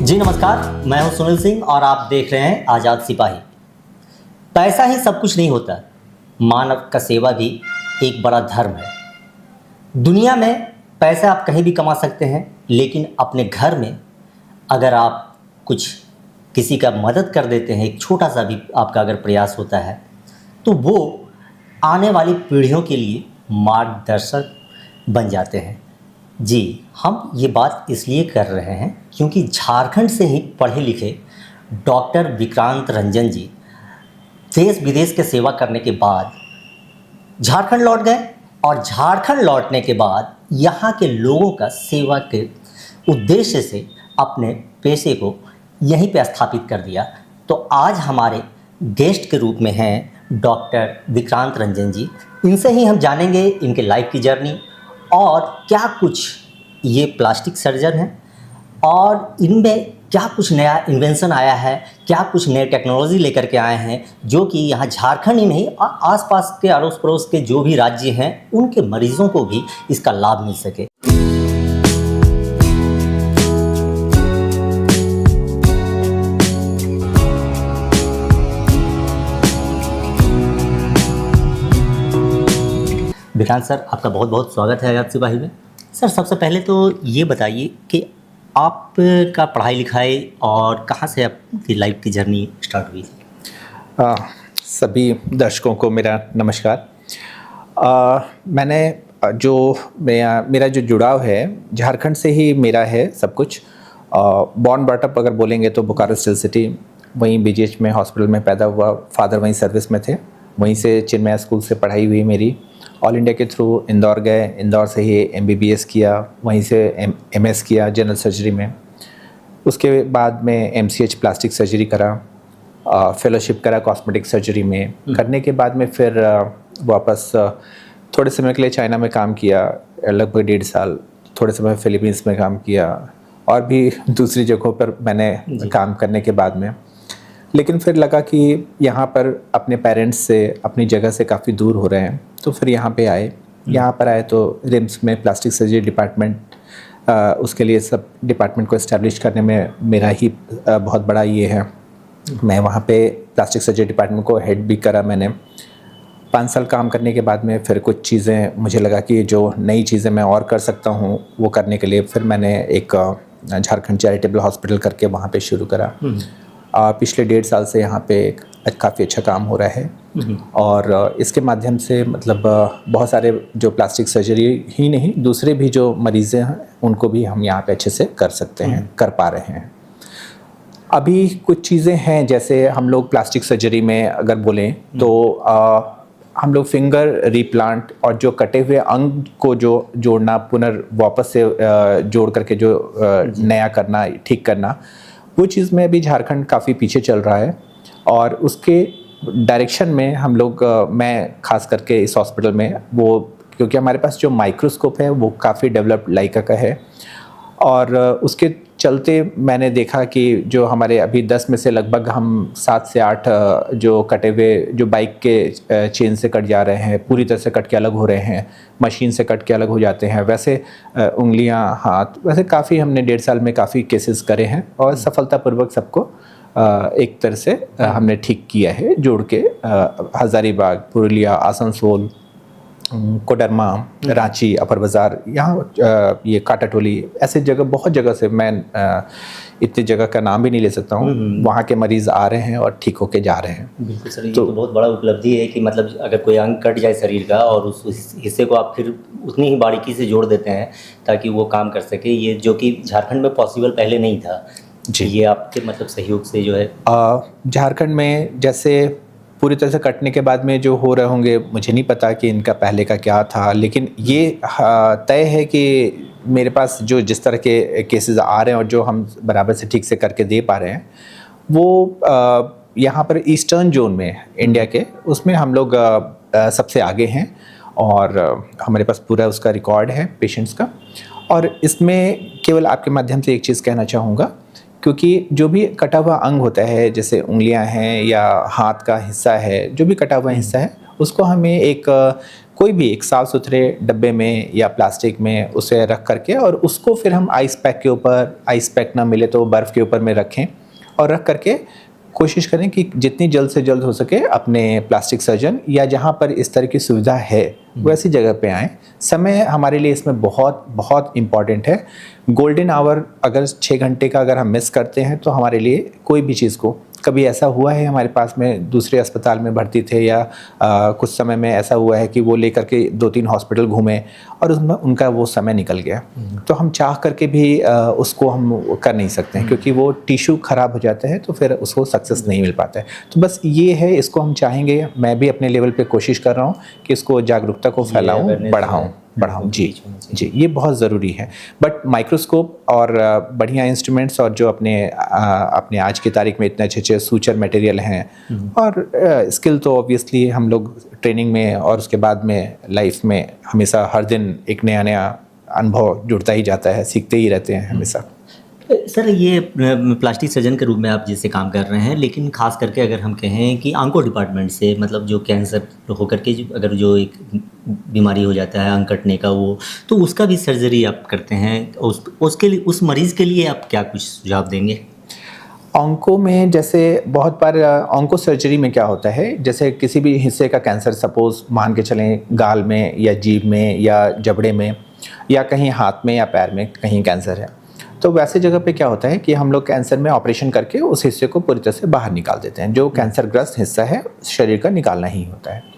जी नमस्कार, मैं हूं सुनील सिंह और आप देख रहे हैं आज़ाद सिपाही। पैसा ही सब कुछ नहीं होता, मानव का सेवा भी एक बड़ा धर्म है। दुनिया में पैसा आप कहीं भी कमा सकते हैं, लेकिन अपने घर में अगर आप कुछ किसी का मदद कर देते हैं, एक छोटा सा भी आपका अगर प्रयास होता है, तो वो आने वाली पीढ़ियों के लिए मार्गदर्शक बन जाते हैं। जी, हम ये बात इसलिए कर रहे हैं क्योंकि झारखंड से ही पढ़े लिखे डॉक्टर विक्रांत रंजन जी देश विदेश के सेवा करने के बाद झारखंड लौट गए और झारखंड लौटने के बाद यहाँ के लोगों का सेवा के उद्देश्य से अपने पेशे को यहीं पे स्थापित कर दिया। तो आज हमारे गेस्ट के रूप में हैं डॉक्टर विक्रांत रंजन जी। इनसे ही हम जानेंगे इनके लाइफ की जर्नी और क्या कुछ ये प्लास्टिक सर्जन हैं और इनमें क्या कुछ नया इन्वेंशन आया है, क्या कुछ नए टेक्नोलॉजी लेकर के आए हैं जो कि यहाँ झारखंड ही नहीं आसपास के अड़ोस पड़ोस के जो भी राज्य हैं उनके मरीजों को भी इसका लाभ मिल सके। विक्रांत सर, आपका बहुत बहुत स्वागत है आज़ाद सिपाही में। सर, सबसे पहले तो ये बताइए कि आपका पढ़ाई लिखाई और कहाँ से आपकी लाइफ की जर्नी स्टार्ट हुई? सभी दर्शकों को मेरा नमस्कार। मैंने मेरा जो जुड़ाव है झारखंड से ही मेरा है सब कुछ। बॉर्न ब्रॉट अप अगर बोलेंगे तो बोकारो स्टील सिटी, वहीं बीजीएच में हॉस्पिटल में पैदा हुआ। फादर वहीं सर्विस में थे, वहीं से चिन्मया स्कूल से पढ़ाई हुई मेरी। ऑल इंडिया के थ्रू इंदौर गए, इंदौर से ही एमबीबीएस किया, वहीं से एमएस किया जनरल सर्जरी में। उसके बाद में एमसीएच प्लास्टिक सर्जरी करा, फेलोशिप करा कॉस्मेटिक सर्जरी में। करने के बाद में फिर वापस थोड़े समय के लिए चाइना में काम किया, लगभग 1.5 साल। थोड़े समय फिलीपींस में काम किया और भी दूसरी जगहों पर मैंने काम करने के बाद में। लेकिन फिर लगा कि यहाँ पर अपने पेरेंट्स से, अपनी जगह से काफ़ी दूर हो रहे हैं, तो फिर यहाँ पे आए। यहाँ पर आए तो रिम्स में प्लास्टिक सर्जरी डिपार्टमेंट, उसके लिए सब डिपार्टमेंट को इस्टेब्लिश करने में मेरा ही बहुत बड़ा ये है। मैं वहाँ पे प्लास्टिक सर्जरी डिपार्टमेंट को हेड भी करा मैंने। 5 साल काम करने के बाद में फिर कुछ चीज़ें मुझे लगा कि जो नई चीज़ें मैं और कर सकता हूँ वो करने के लिए फिर मैंने एक झारखंड चैरिटेबल हॉस्पिटल करके वहाँ पे शुरू करा। पिछले 1.5 साल से यहाँ पे काफ़ी अच्छा काम हो रहा है और इसके माध्यम से मतलब बहुत सारे जो प्लास्टिक सर्जरी ही नहीं, दूसरे भी जो मरीज़ हैं उनको भी हम यहाँ पे अच्छे से कर सकते हैं, कर पा रहे हैं। अभी कुछ चीज़ें हैं, जैसे हम लोग प्लास्टिक सर्जरी में अगर बोलें तो हम लोग फिंगर रीप्लांट और जो कटे हुए अंग को जो जोड़ना, वापस से जोड़ करके जो नया करना, ठीक करना, वो चीज़ में भी झारखंड काफ़ी पीछे चल रहा है। और उसके डायरेक्शन में हम लोग, मैं खास करके इस हॉस्पिटल में, वो क्योंकि हमारे पास जो माइक्रोस्कोप है वो काफ़ी डेवलप्ड लाइका का है और उसके चलते मैंने देखा कि जो हमारे अभी 10 में से लगभग हम 7 से 8 जो कटे हुए, जो बाइक के चेन से कट जा रहे हैं, पूरी तरह से कट के अलग हो रहे हैं, मशीन से कट के अलग हो जाते हैं, वैसे उंगलियां, हाथ, वैसे काफ़ी हमने 1.5 साल में काफ़ी केसेस करे हैं और सफलतापूर्वक सबको एक तरह से हमने ठीक किया है, जोड़ के। हज़ारीबाग, पुरुलिया, आसनसोल, कोडरमा, रांची, अपर बाज़ार, यहाँ ये काटाटोली, ऐसे जगह, बहुत जगह से, मैं इतनी जगह का नाम भी नहीं ले सकता हूँ, वहाँ के मरीज़ आ रहे हैं और ठीक होके जा रहे हैं। बिल्कुल सर, ये तो बहुत बड़ा उपलब्धि है कि मतलब अगर कोई अंग कट जाए शरीर का और उस हिस्से को आप फिर उतनी ही बारीकी से जोड़ देते हैं ताकि वो काम कर सके, ये जो कि झारखंड में पॉसिबल पहले नहीं था जी। ये आपके मतलब सहयोग से जो है झारखंड में जैसे पूरी तरह से कटने के बाद में जो हो रहे होंगे, मुझे नहीं पता कि इनका पहले का क्या था, लेकिन ये तय है कि मेरे पास जो जिस तरह के केसेस आ रहे हैं और जो हम बराबर से ठीक से करके दे पा रहे हैं, वो यहाँ पर ईस्टर्न जोन में इंडिया के, उसमें हम लोग सबसे आगे हैं और हमारे पास पूरा उसका रिकॉर्ड है पेशेंट्स का। और इसमें केवल आपके माध्यम से एक चीज़ कहना चाहूँगा, क्योंकि जो भी कटा हुआ अंग होता है, जैसे उंगलियां हैं या हाथ का हिस्सा है, जो भी कटा हुआ हिस्सा है, उसको हमें एक कोई भी एक साफ सुथरे डब्बे में या प्लास्टिक में उसे रख करके, और उसको फिर हम आइस पैक के ऊपर, आइस पैक ना मिले तो बर्फ़ के ऊपर में रखें, और रख करके कोशिश करें कि जितनी जल्द से जल्द हो सके अपने प्लास्टिक सर्जन या जहाँ पर इस तरह की सुविधा है वैसी जगह पे आएँ। समय हमारे लिए इसमें बहुत बहुत इम्पॉर्टेंट है। गोल्डन आवर अगर 6 घंटे का अगर हम मिस करते हैं तो हमारे लिए कोई भी चीज़ को, कभी ऐसा हुआ है हमारे पास में दूसरे अस्पताल में भर्ती थे या कुछ समय में ऐसा हुआ है कि वो लेकर के 2-3 हॉस्पिटल घूमे और उसमें उनका वो समय निकल गया। तो हम चाह करके भी उसको हम कर नहीं सकते हैं, क्योंकि वो टिश्यू ख़राब हो जाता है तो फिर उसको सक्सेस नहीं मिल पाता है। तो बस ये है, इसको हम चाहेंगे, मैं भी अपने लेवल पे कोशिश कर रहा हूँ कि इसको जागरूकता को फैलाऊँ, बढ़ाऊँ। जी, ये बहुत ज़रूरी है। बट माइक्रोस्कोप और बढ़िया इंस्ट्रूमेंट्स और जो अपने आज की तारीख में इतने अच्छे सूचर मटेरियल हैं, और स्किल तो ऑब्वियसली हम लोग ट्रेनिंग में और उसके बाद में लाइफ में हमेशा हर दिन एक नया अनुभव जुड़ता ही जाता है, सीखते ही रहते हैं हमेशा। सर, ये प्लास्टिक सर्जन के रूप में आप जिससे काम कर रहे हैं, लेकिन खास करके अगर हम कहें कि आंखों डिपार्टमेंट से, मतलब जो कैंसर होकर के अगर जो एक बीमारी हो जाता है आंख कटने का, वो तो उसका भी सर्जरी आप करते हैं, उसके लिए, उस मरीज़ के लिए आप क्या कुछ सुझाव देंगे? ऑन्को में जैसे बहुत बार ऑन्को सर्जरी में क्या होता है, जैसे किसी भी हिस्से का कैंसर, सपोज़ मान के चलें गाल में या जीभ में या जबड़े में या कहीं हाथ में या पैर में कहीं कैंसर है, तो वैसे जगह पे क्या होता है कि हम लोग कैंसर में ऑपरेशन करके उस हिस्से को पूरी तरह से बाहर निकाल देते हैं। जो कैंसरग्रस्त हिस्सा है शरीर का निकालना ही होता है।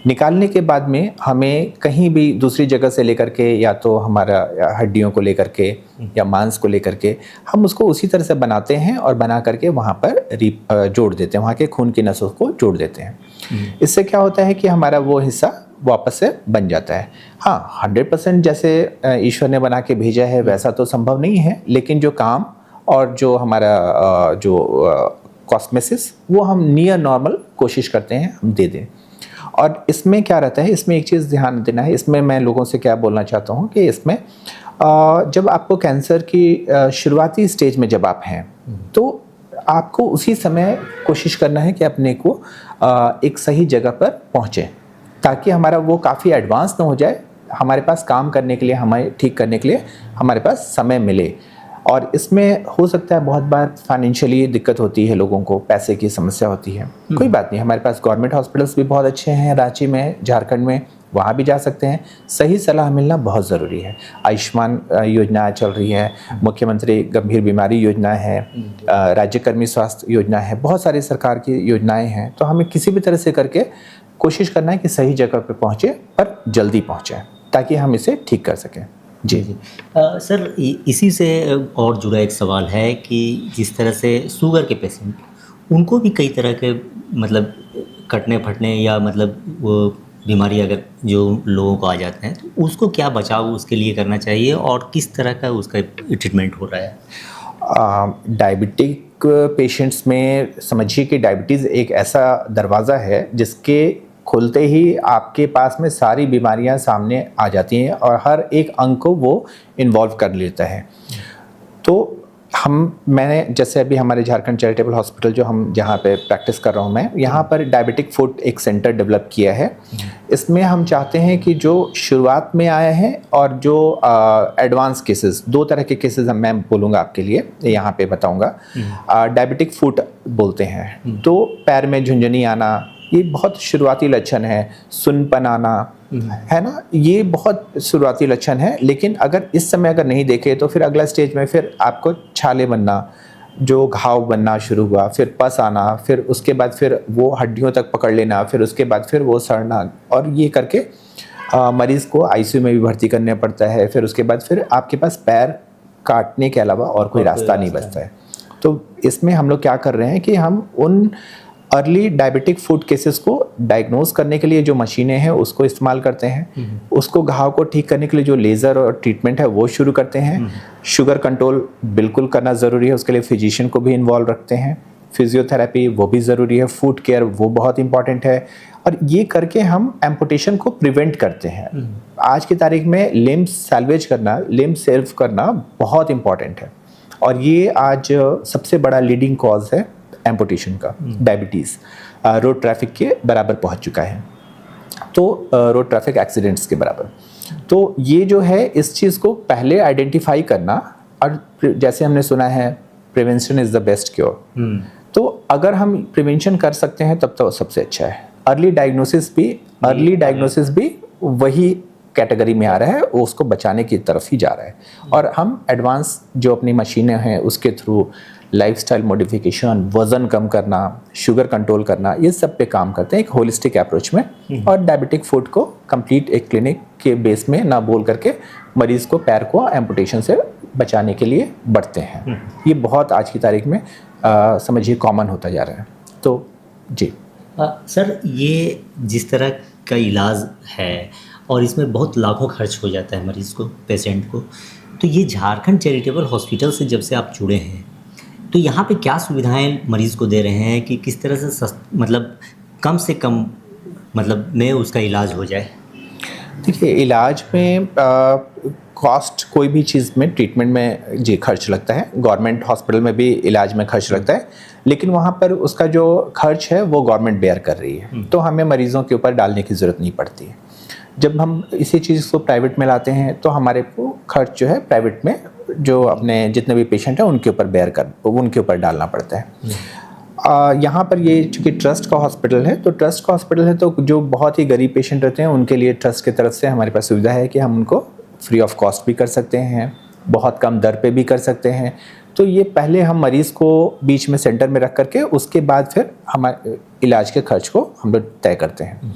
निकालने के बाद में हमें कहीं भी दूसरी जगह से लेकर के, या तो हमारा हड्डियों को लेकर के या मांस को लेकर के, हम उसको उसी तरह से बनाते हैं और बना करके वहाँ पर जोड़ देते हैं, वहाँ के खून की नसों को जोड़ देते हैं। इससे क्या होता है कि हमारा वो हिस्सा वापस से बन जाता है। हाँ, 100% जैसे ईश्वर ने बना के भेजा है वैसा तो संभव नहीं है, लेकिन जो काम और जो हमारा जो कॉस्मेसिस, वो हम नियर नॉर्मल कोशिश करते हैं हम दे दें। और इसमें क्या रहता है, इसमें एक चीज़ ध्यान देना है, इसमें मैं लोगों से क्या बोलना चाहता हूँ कि इसमें जब आपको कैंसर की शुरुआती स्टेज में जब आप हैं, तो आपको उसी समय कोशिश करना है कि अपने को एक सही जगह पर पहुँचें, ताकि हमारा वो काफ़ी एडवांस ना हो जाए, हमारे पास काम करने के लिए, हमें ठीक करने के लिए हमारे पास समय मिले। और इसमें हो सकता है बहुत बार फाइनेंशियली दिक्कत होती है, लोगों को पैसे की समस्या होती है। कोई बात नहीं, हमारे पास गवर्नमेंट हॉस्पिटल्स भी बहुत अच्छे हैं रांची में, झारखंड में, वहाँ भी जा सकते हैं। सही सलाह मिलना बहुत ज़रूरी है। आयुष्मान योजना चल रही है, मुख्यमंत्री गंभीर बीमारी योजना है, राज्यकर्मी स्वास्थ्य योजना है, बहुत सारी सरकार की योजनाएं हैं। तो हमें किसी भी तरह से करके कोशिश करना है कि सही जगह पे पहुँचे, पर जल्दी पहुँचे, ताकि हम इसे ठीक कर सकें। जी। सर, इसी से और जुड़ा एक सवाल है कि जिस तरह से शुगर के पेशेंट, उनको भी कई तरह के मतलब कटने फटने या मतलब वो बीमारी अगर जो लोगों को आ जाते हैं, तो उसको क्या बचाव उसके लिए करना चाहिए और किस तरह का उसका ट्रीटमेंट हो रहा है? डायबिटिक पेशेंट्स में समझिए कि डायबिटीज़ एक ऐसा दरवाज़ा है जिसके खुलते ही आपके पास में सारी बीमारियां सामने आ जाती हैं और हर एक अंग को वो इन्वॉल्व कर लेता है। तो मैंने जैसे अभी हमारे झारखंड चैरिटेबल हॉस्पिटल जो हम जहाँ पे प्रैक्टिस कर रहा हूँ मैं, यहाँ पर डायबिटिक फुट एक सेंटर डेवलप किया है। इसमें हम चाहते हैं कि जो शुरुआत में आए हैं और जो एडवांस केसेस, 2 तरह के केसेस मैं बोलूँगा आपके लिए, यहाँ पे बताऊँगा। डायबिटिक फुट बोलते हैं, तो पैर में झुंझुनी आना, ये बहुत शुरुआती लक्षण है। सुनपन आना, है ना, ये बहुत शुरुआती लक्षण है। लेकिन अगर इस समय अगर नहीं देखे तो फिर अगला स्टेज में फिर आपको छाले बनना, जो घाव बनना शुरू हुआ, फिर पस आना, फिर उसके बाद फिर वो हड्डियों तक पकड़ लेना, फिर उसके बाद फिर वो सड़ना, और ये करके मरीज़ को आईसीयू में भी भर्ती करना पड़ता है। फिर उसके बाद फिर आपके पास पैर काटने के अलावा और कोई रास्ता नहीं बचता है। तो इसमें हम लोग क्या कर रहे हैं कि हम उन अर्ली डायबिटिक फुट केसेस को डायग्नोज करने के लिए जो मशीनें हैं उसको इस्तेमाल करते हैं। उसको घाव को ठीक करने के लिए जो लेज़र और ट्रीटमेंट है वो शुरू करते हैं। शुगर कंट्रोल बिल्कुल करना ज़रूरी है, उसके लिए फिजिशियन को भी इन्वॉल्व रखते हैं। फिजियोथेरेपी वो भी ज़रूरी है, फूड केयर वो बहुत इंपॉर्टेंट है, और ये करके हम एम्पुटेशन को प्रिवेंट करते हैं। आज की तारीख में लिम्स सैल्वेज करना, लिम्ब सेव करना बहुत इंपॉर्टेंट है, और ये आज सबसे बड़ा लीडिंग कॉज है एम्पुटेशन का। डायबिटीज़ रोड ट्रैफिक के बराबर पहुंच चुका है। तो रोड ट्रैफिक एक्सीडेंट्स के बराबर। तो ये जो है इस चीज़ को पहले आइडेंटिफाई करना, और जैसे हमने सुना है prevention is the best cure. तो अगर हम प्रिवेंशन कर सकते हैं तब तो सबसे अच्छा है। अर्ली डायग्नोसिस भी वही कैटेगरी में आ रहा है, वो उसको बचाने की तरफ ही जा रहा है। और हम एडवांस जो अपनी मशीनें हैं उसके थ्रू लाइफस्टाइल मॉडिफिकेशन, वज़न कम करना, शुगर कंट्रोल करना, ये सब पे काम करते हैं एक होलिस्टिक अप्रोच में। और डायबिटिक फूड को कंप्लीट एक क्लिनिक के बेस में ना बोल करके मरीज़ को पैर को एम्पुटेशन से बचाने के लिए बढ़ते हैं। ये बहुत आज की तारीख में समझिए कॉमन होता जा रहा है। तो जी सर, ये जिस तरह का इलाज है और इसमें बहुत लाखों खर्च हो जाता है मरीज़ को, पेशेंट को, तो ये झारखंड चैरिटेबल हॉस्पिटल से जब से आप जुड़े हैं तो यहाँ पे क्या सुविधाएं मरीज़ को दे रहे हैं कि किस तरह से मतलब कम से कम मतलब में उसका इलाज हो जाए? देखिए, इलाज में कॉस्ट कोई भी चीज़ में ट्रीटमेंट में जी खर्च लगता है। गवर्नमेंट हॉस्पिटल में भी इलाज में खर्च लगता है, लेकिन वहाँ पर उसका जो खर्च है वो गवर्नमेंट बेयर कर रही है, तो हमें मरीज़ों के ऊपर डालने की ज़रूरत नहीं पड़ती है। जब हम इसी चीज़ को प्राइवेट में लाते हैं तो हमारे को खर्च जो है प्राइवेट में जो अपने जितने भी पेशेंट हैं उनके ऊपर डालना पड़ता है। यहाँ पर ये चूँकि ट्रस्ट का हॉस्पिटल है, तो ट्रस्ट का हॉस्पिटल है तो जो बहुत ही गरीब पेशेंट रहते हैं उनके लिए ट्रस्ट की तरफ से हमारे पास सुविधा है कि हम उनको फ्री ऑफ कॉस्ट भी कर सकते हैं, बहुत कम दर पे भी कर सकते हैं। तो ये पहले हम मरीज़ को बीच में सेंटर में रख करके उसके बाद फिर हमारे इलाज के खर्च को हम लोग तय करते हैं।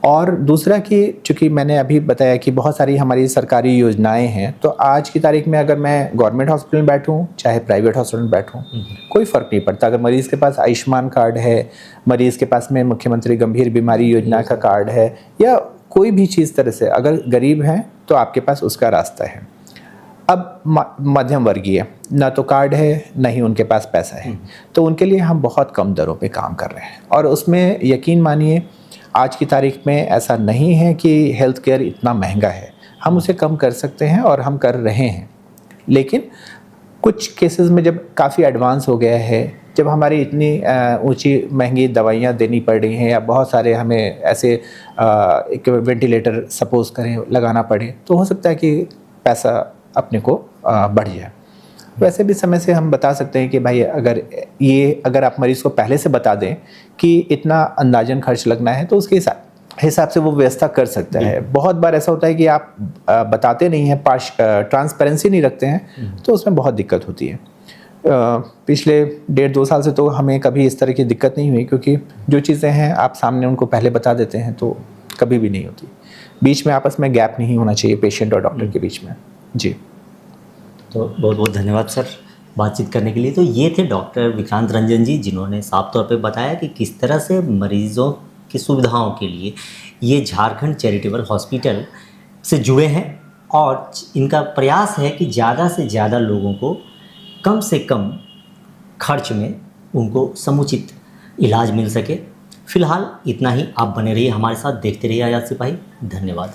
और दूसरा कि चूँकि मैंने अभी बताया कि बहुत सारी हमारी सरकारी योजनाएं हैं, तो आज की तारीख में अगर मैं गवर्नमेंट हॉस्पिटल में बैठूं चाहे प्राइवेट हॉस्पिटल में बैठूं कोई फ़र्क नहीं पड़ता। अगर मरीज़ के पास आयुष्मान कार्ड है, मरीज़ के पास में मुख्यमंत्री गंभीर बीमारी योजना का कार्ड है, या कोई भी चीज़ तरह से अगर गरीब हैं तो आपके पास उसका रास्ता है। अब मध्यम वर्गीय ना तो कार्ड है ना ही उनके पास पैसा है, तो उनके लिए हम बहुत कम दरों पे काम कर रहे हैं। और उसमें यकीन मानिए आज की तारीख में ऐसा नहीं है कि हेल्थ केयर इतना महंगा है, हम उसे कम कर सकते हैं और हम कर रहे हैं। लेकिन कुछ केसेस में जब काफ़ी एडवांस हो गया है, जब हमारी इतनी ऊंची महंगी दवाइयाँ देनी पड़ रही हैं या बहुत सारे हमें ऐसे एक वेंटिलेटर सपोज करें लगाना पड़े, तो हो सकता है कि पैसा अपने को बढ़ जाए। वैसे भी समय से हम बता सकते हैं कि भाई अगर आप मरीज़ को पहले से बता दें कि इतना अंदाजन खर्च लगना है तो उसके हिसाब से वो व्यवस्था कर सकता है। बहुत बार ऐसा होता है कि आप बताते नहीं हैं, ट्रांसपेरेंसी नहीं रखते हैं, तो उसमें बहुत दिक्कत होती है। पिछले 1.5-2 साल से तो हमें कभी इस तरह की दिक्कत नहीं हुई, क्योंकि जो चीज़ें हैं आप सामने उनको पहले बता देते हैं तो कभी भी नहीं होती। बीच में आपस में गैप नहीं होना चाहिए पेशेंट और डॉक्टर के बीच में। जी, तो बहुत बहुत धन्यवाद सर बातचीत करने के लिए। तो ये थे डॉक्टर विक्रांत रंजन जी, जिन्होंने साफ तौर पे बताया कि किस तरह से मरीज़ों की सुविधाओं के लिए ये झारखंड चैरिटेबल हॉस्पिटल से जुड़े हैं और इनका प्रयास है कि ज़्यादा से ज़्यादा लोगों को कम से कम खर्च में उनको समुचित इलाज मिल सके। फ़िलहाल इतना ही। आप बने रहिए हमारे साथ, देखते रहिए आज़ाद सिपाही। धन्यवाद।